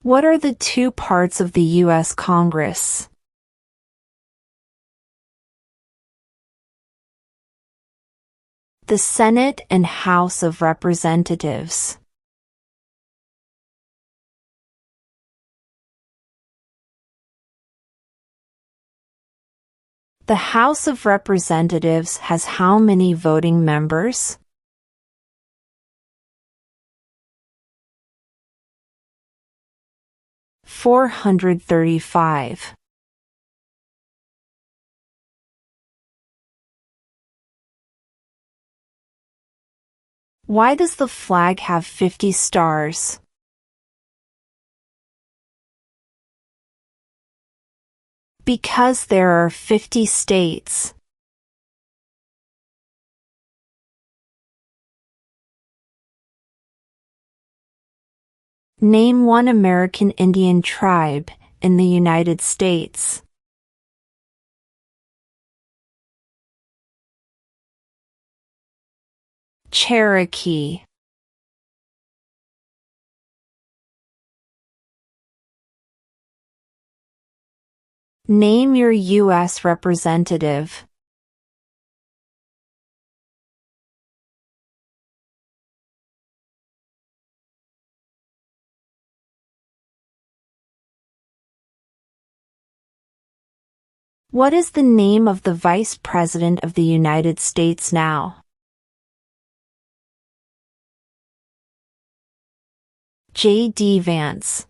What are the two parts of the U.S. Congress? The Senate and House of Representatives. The House of Representatives has how many voting members? (435). Why does the flag have 50 stars? Because there are 50 states. Name one American Indian tribe in the United States. Cherokee. Name your U.S. representative. What is the name of the Vice President of the United States now? J.D. Vance.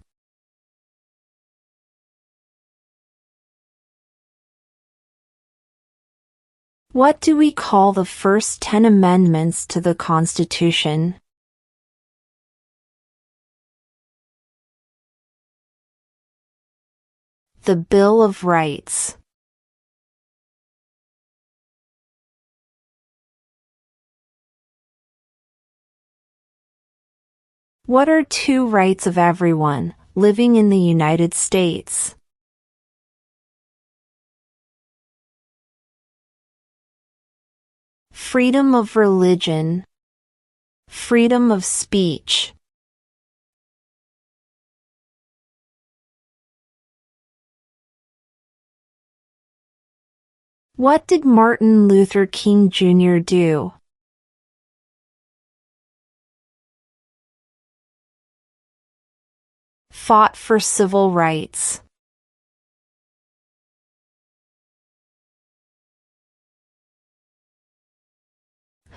What do we call the first 10 amendments to the Constitution? The Bill of Rights. What are two rights of everyone living in the United States? Freedom of religion, freedom of speech. What did Martin Luther King Jr. do? Fought for civil rights.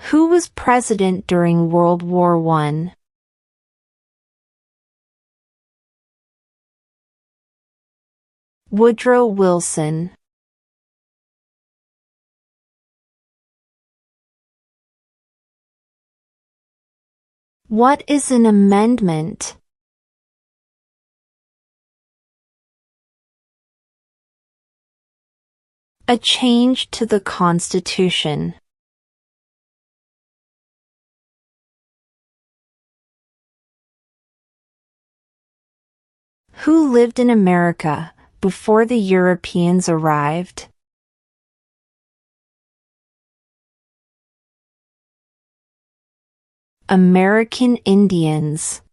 Who was president during World War I? Woodrow Wilson. What is an amendment? A change to the Constitution. Who lived in America before the Europeans arrived? American Indians.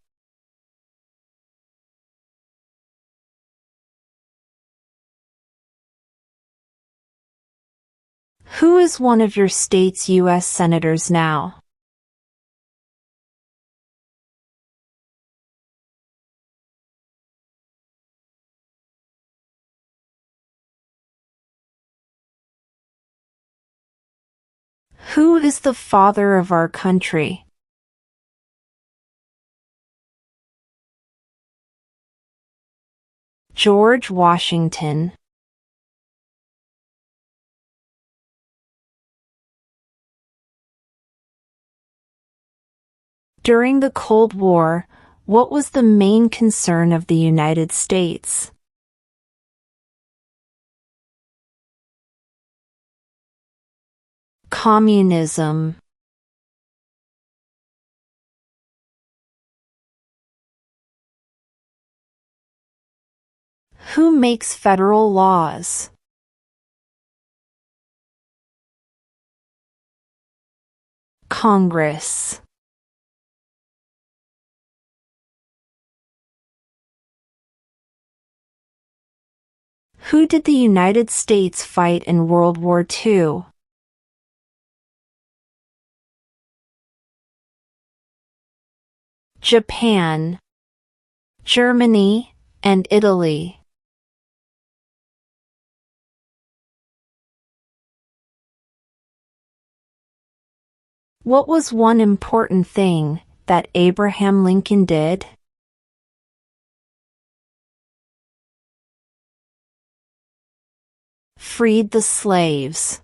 Who is one of your state's U.S. senators now? Who is the father of our country? George Washington. During the Cold War, what was the main concern of the United States? Communism. Who makes federal laws? Congress. Who did the United States fight in World War II? Japan, Germany, and Italy. What was one important thing that Abraham Lincoln did? Freed the slaves.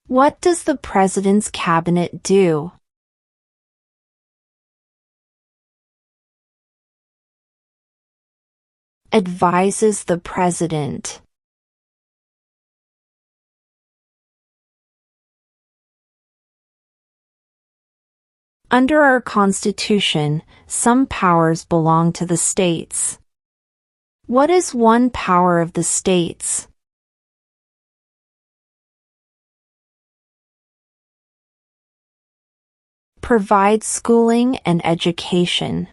What does the President's Cabinet do? Advises the President. Under our Constitution, some powers belong to the states. What is one power of the states? Provide schooling and education.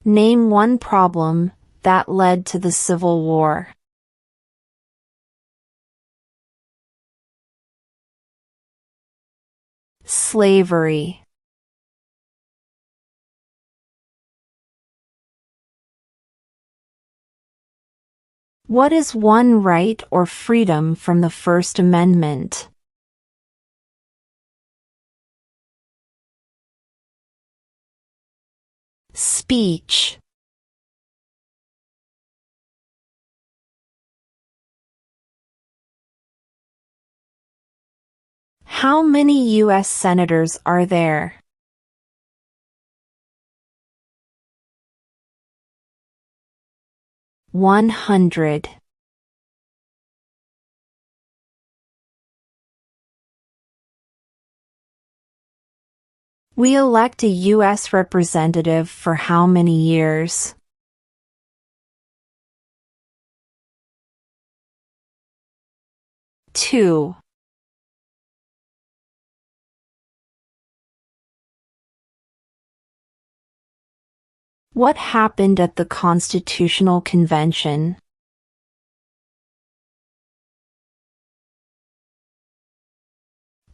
Name one problem that led to the Civil War. Slavery. What is one right or freedom from the First Amendment? Speech. How many U.S. senators are there? $100. We elect a U.S. representative for how many years? 2. What happened at the Constitutional Convention?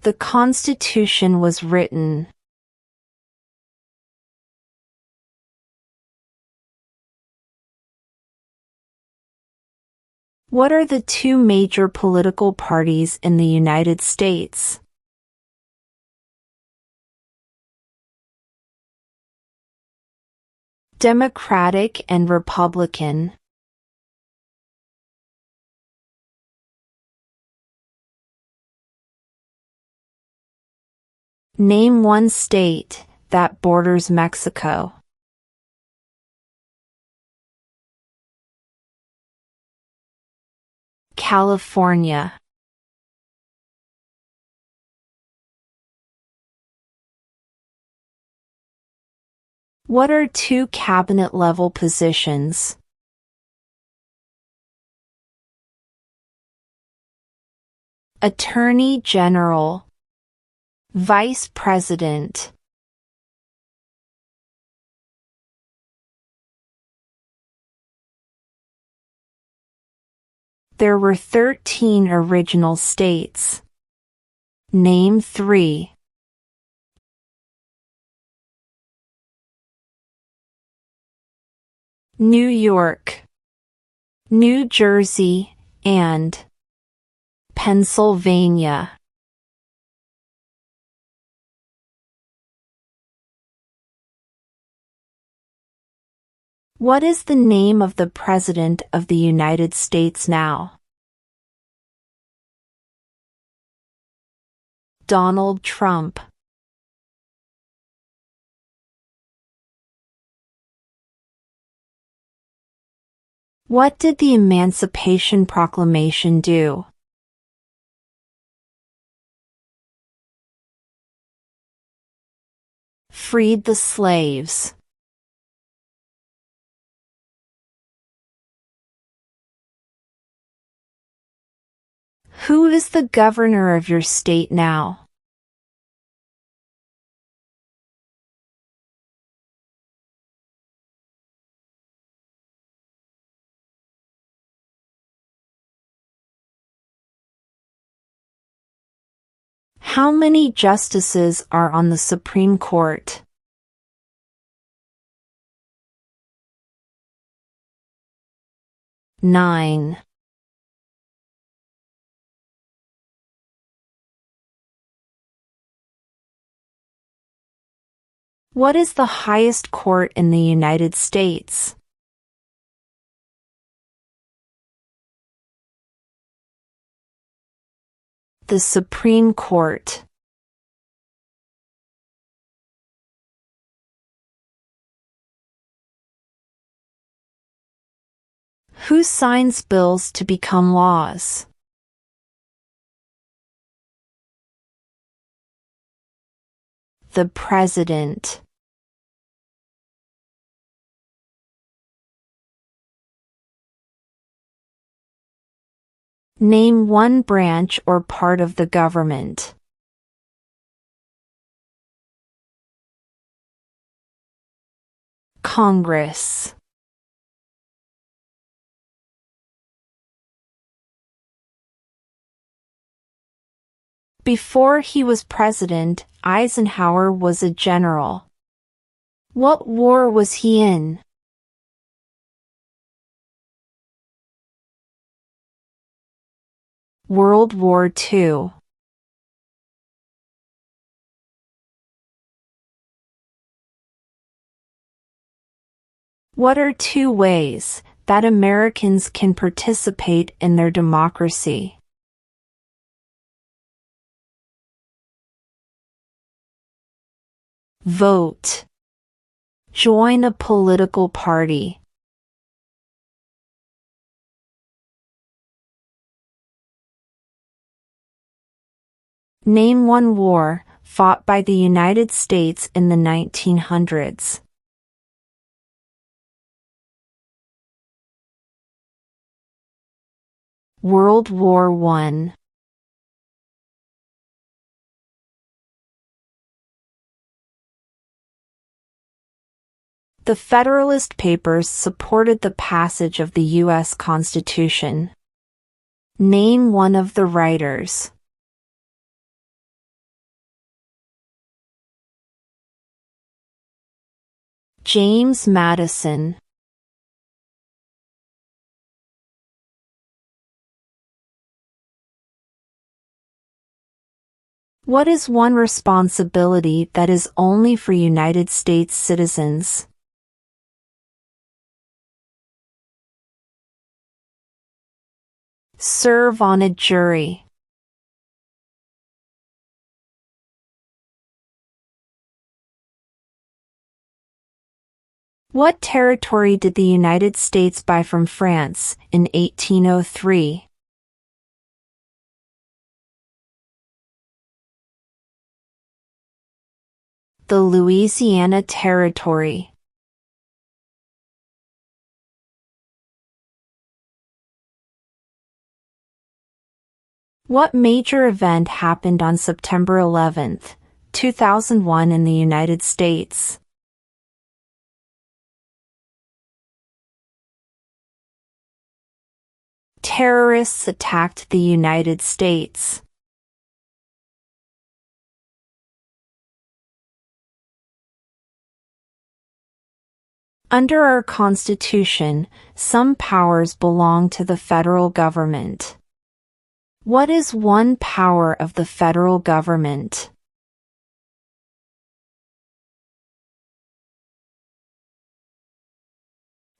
The Constitution was written. What are the two major political parties in the United States? Democratic and Republican. Name one state that borders Mexico. California. What are two cabinet-level positions? Attorney General. Vice President. There were 13 original states. Name 3. New York, New Jersey, and Pennsylvania. What is the name of the President of the United States now? Donald Trump. What did the Emancipation Proclamation do? Freed the slaves. Who is the governor of your state now? How many justices are on the Supreme Court? 9. What is the highest court in the United States? The Supreme Court. Who signs bills to become laws? The President. Name one branch or part of the government. Congress. Before he was president, Eisenhower was a general. What war was he in? World War II. What are 2 ways that Americans can participate in their democracy? Vote. Join a political party. Name one war fought by the United States in the 1900s. World War I. The Federalist Papers supported the passage of the U.S. Constitution. Name one of the writers. James Madison. What is one responsibility that is only for United States citizens? Serve on a jury. What territory did the United States buy from France in 1803? The Louisiana Territory. What major event happened on September 11, 2001 in the United States? Terrorists attacked the United States. Under our Constitution, some powers belong to the federal government. What is one power of the federal government?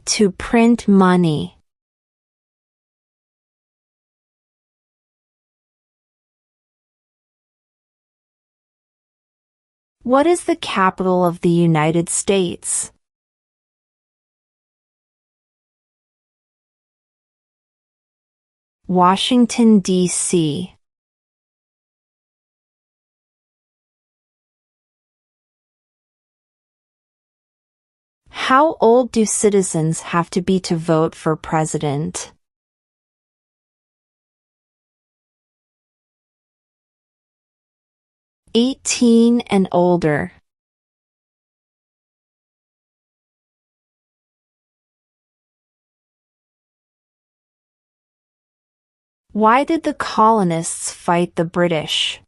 To print money. What is the capital of the United States? Washington, D.C. How old do citizens have to be to vote for president? 18 and older. Why did the colonists fight the British?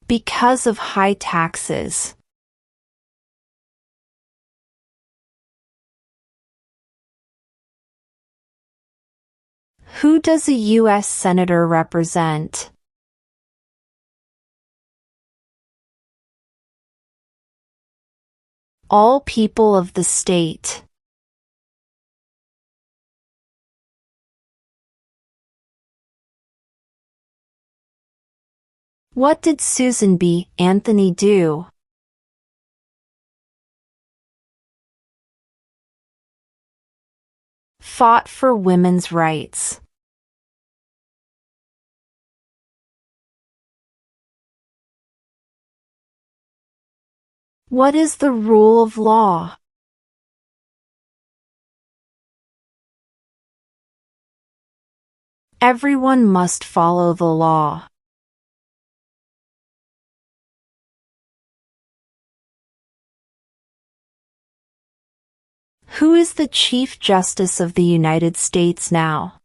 Because of high taxes. Who does a U.S. Senator represent? All people of the state. What did Susan B. Anthony do? Fought for women's rights. What is the rule of law? Everyone must follow the law. Who is the Chief Justice of the United States now?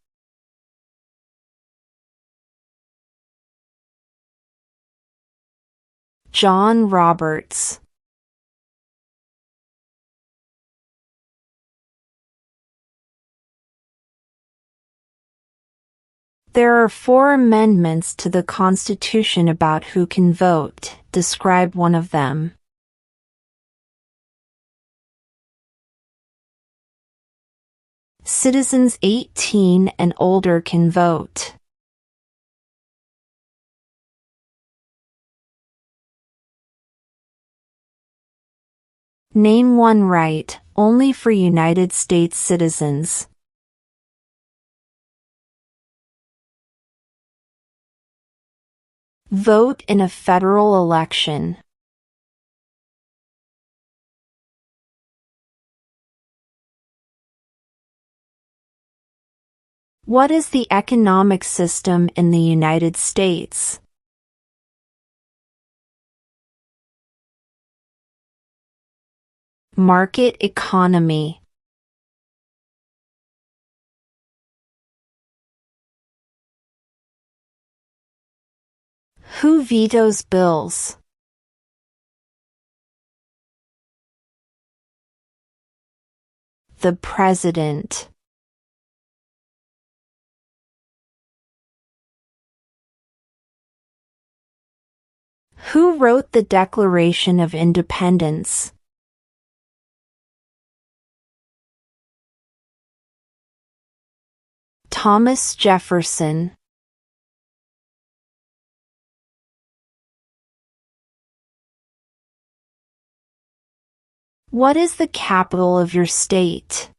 John Roberts. There are 4 amendments to the Constitution about who can vote. Describe one of them. Citizens 18 and older can vote. Name one right, only for United States citizens. Vote in a federal election. What is the economic system in the United States? Market economy. Who vetoes bills? The President. Who wrote the Declaration of Independence? Thomas Jefferson. What is the capital of your state?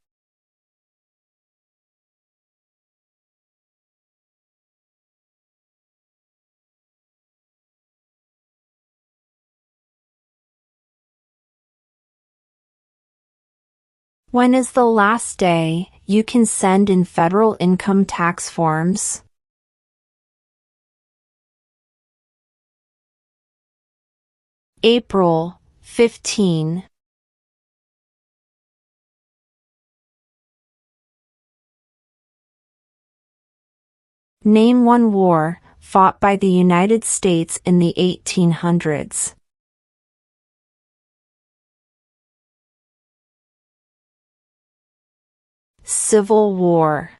When is the last day you can send in federal income tax forms? April 15. Name one war fought by the United States in the 1800s. Civil War.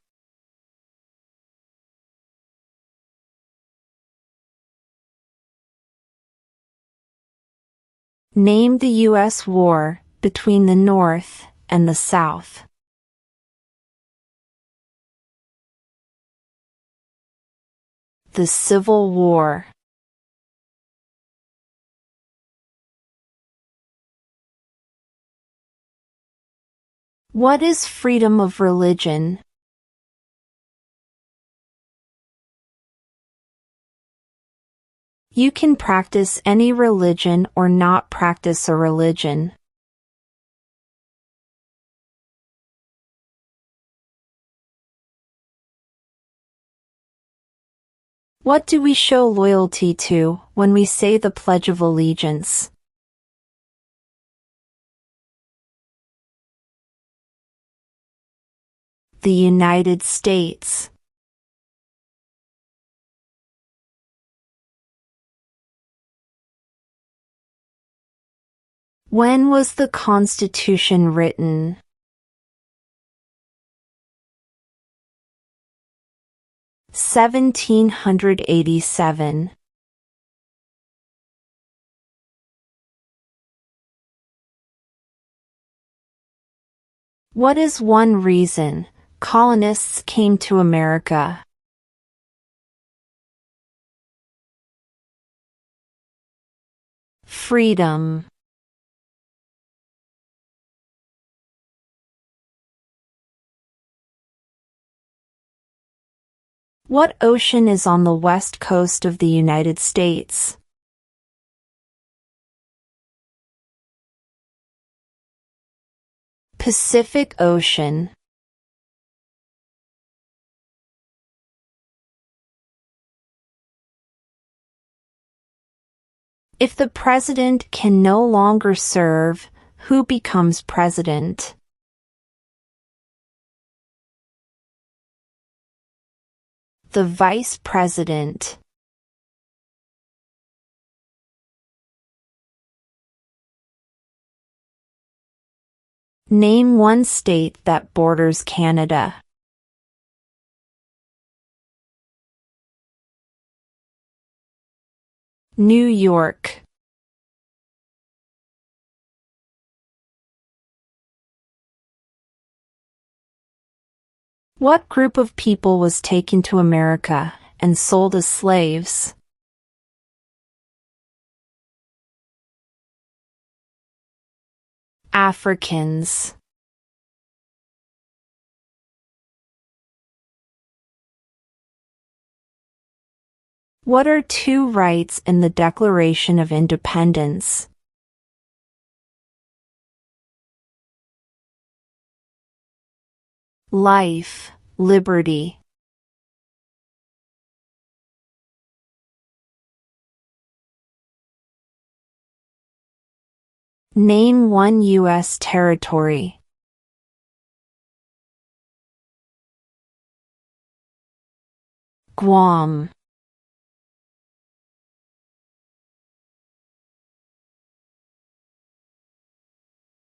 Name the U.S. war between the North and the South. The Civil War. What is freedom of religion? You can practice any religion or not practice a religion. What do we show loyalty to when we say the Pledge of Allegiance? The United States. When was the Constitution written? (1787). What is one reason colonists came to America? Freedom. What ocean is on the west coast of the United States? Pacific Ocean. If the president can no longer serve, who becomes president? The vice president. Name one state that borders Canada. New York. What group of people was taken to America and sold as slaves? Africans. What are two rights in the Declaration of Independence? Life, liberty. Name one U.S. territory. Guam.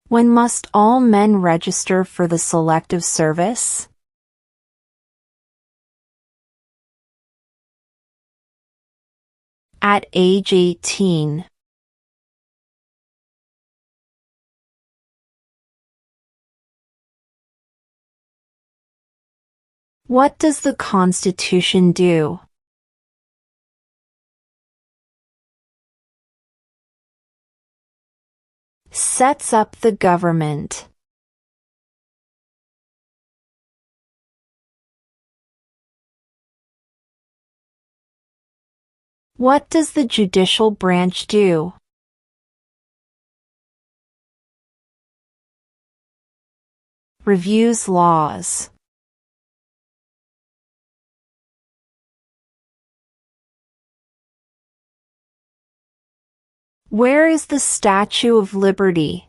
When must all men register for the Selective Service? At age 18. What does the Constitution do? Sets up the government. What does the judicial branch do? Reviews laws. Where is the Statue of Liberty?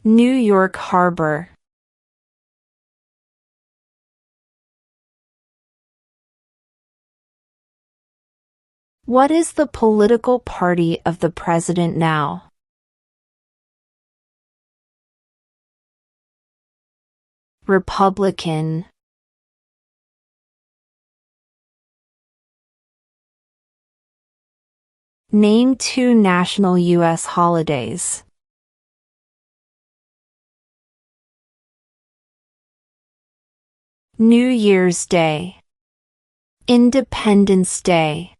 New York Harbor. What is the political party of the president now? Republican. Name two national U.S. holidays. New Year's Day. Independence Day.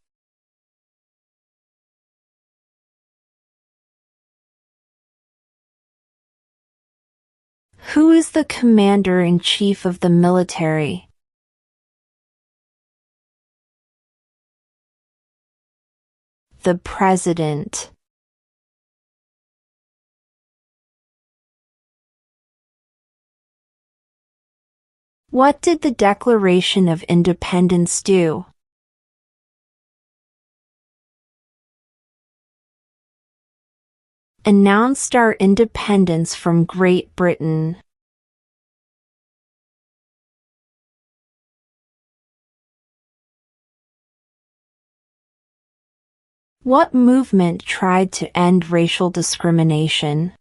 Who is the commander-in-chief of the military? The president. What did the Declaration of Independence do? Announced our independence from Great Britain. What movement tried to end racial discrimination?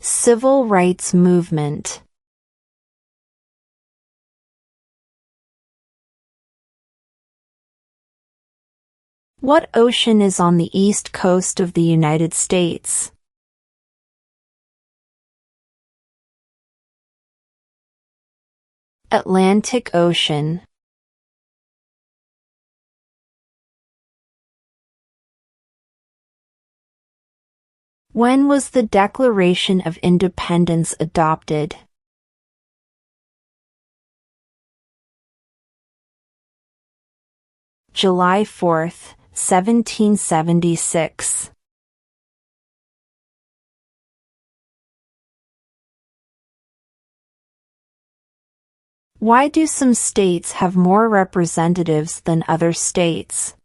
Civil rights movement. What ocean is on the east coast of the United States? Atlantic Ocean. When was the Declaration of Independence adopted? July 4, 1776. Why do some states have more representatives than other states?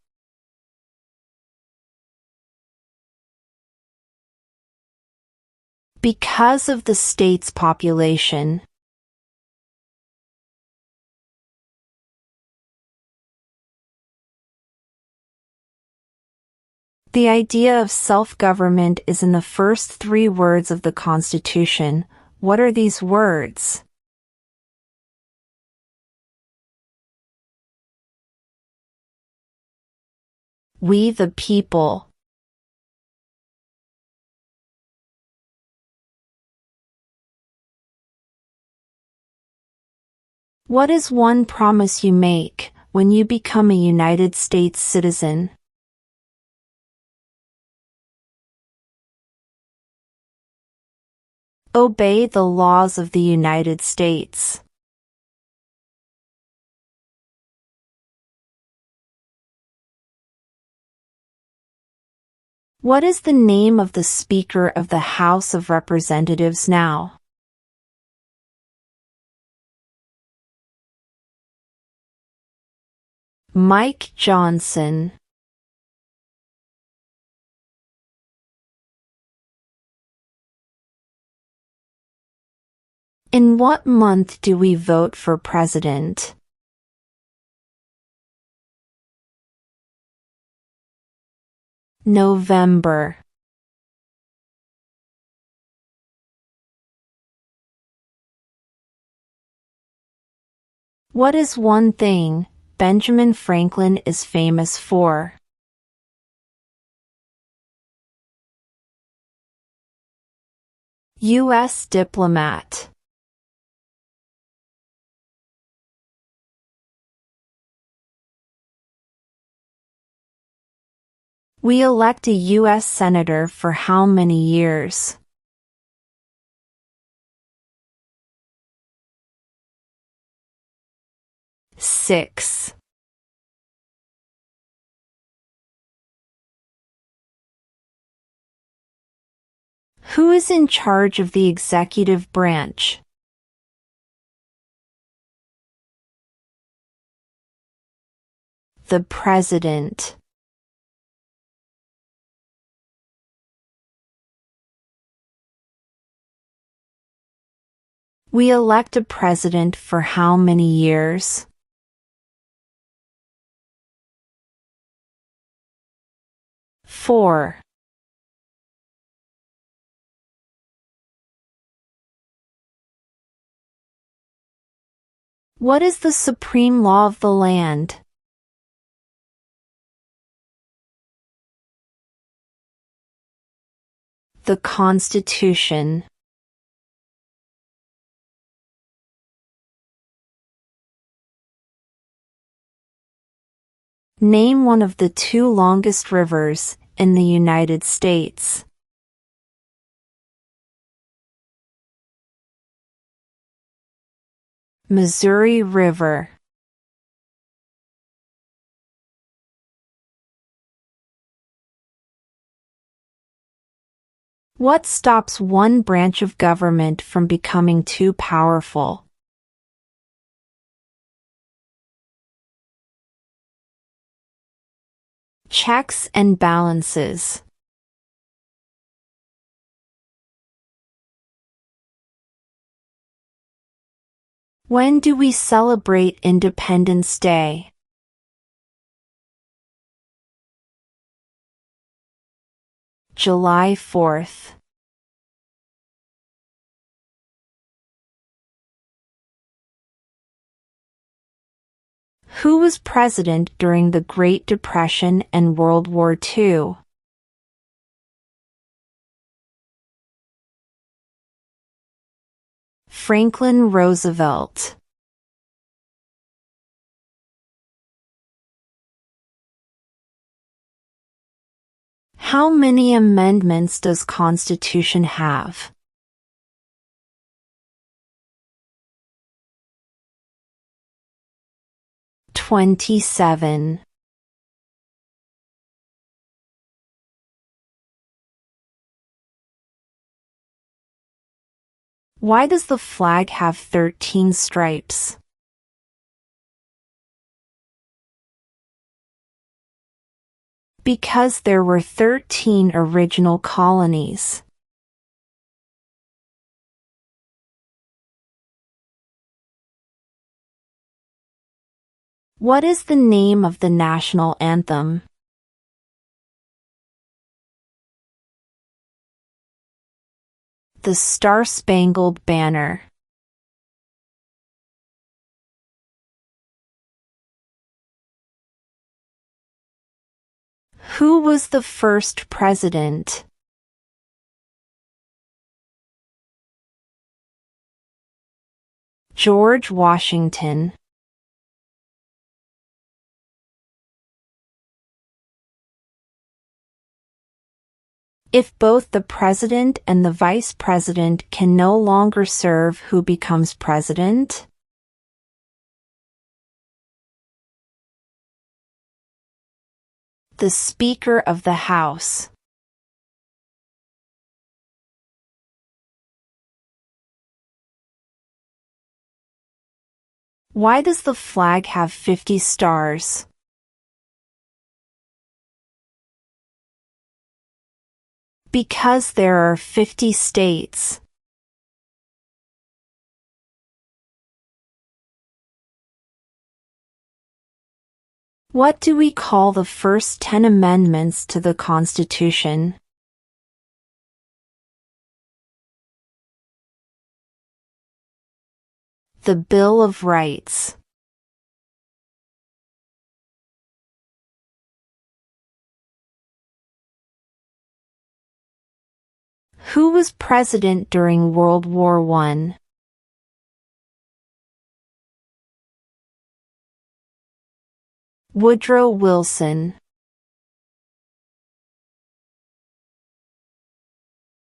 Because of the state's population. The idea of self-government is in the first 3 words of the Constitution. What are these words? We the people. What is one promise you make when you become a United States citizen? Obey the laws of the United States. What is the name of the Speaker of the House of Representatives now? Mike Johnson. In what month do we vote for president? November. What is one thing Benjamin Franklin is famous for? U.S. diplomat. We elect a U.S. Senator for how many years? Six. Who is in charge of the executive branch? The President. We elect a president for how many years? 4. What is the supreme law of the land? The Constitution. Name one of the 2 longest rivers in the United States. Missouri River. What stops one branch of government from becoming too powerful? Checks and balances. When do we celebrate Independence Day? July 4th. Who was president during the Great Depression and World War II? Franklin Roosevelt. How many amendments does Constitution have? 27. Why does the flag have 13 stripes? Because there were 13 original colonies. What is the name of the national anthem? The Star-Spangled Banner. Who was the first president? George Washington. If both the president and the vice president can no longer serve, who becomes president? The Speaker of the House. Why does the flag have 50 stars? Because there are 50 states. What do we call the first 10 amendments to the Constitution? The Bill of Rights. Who was president during World War I? Woodrow Wilson.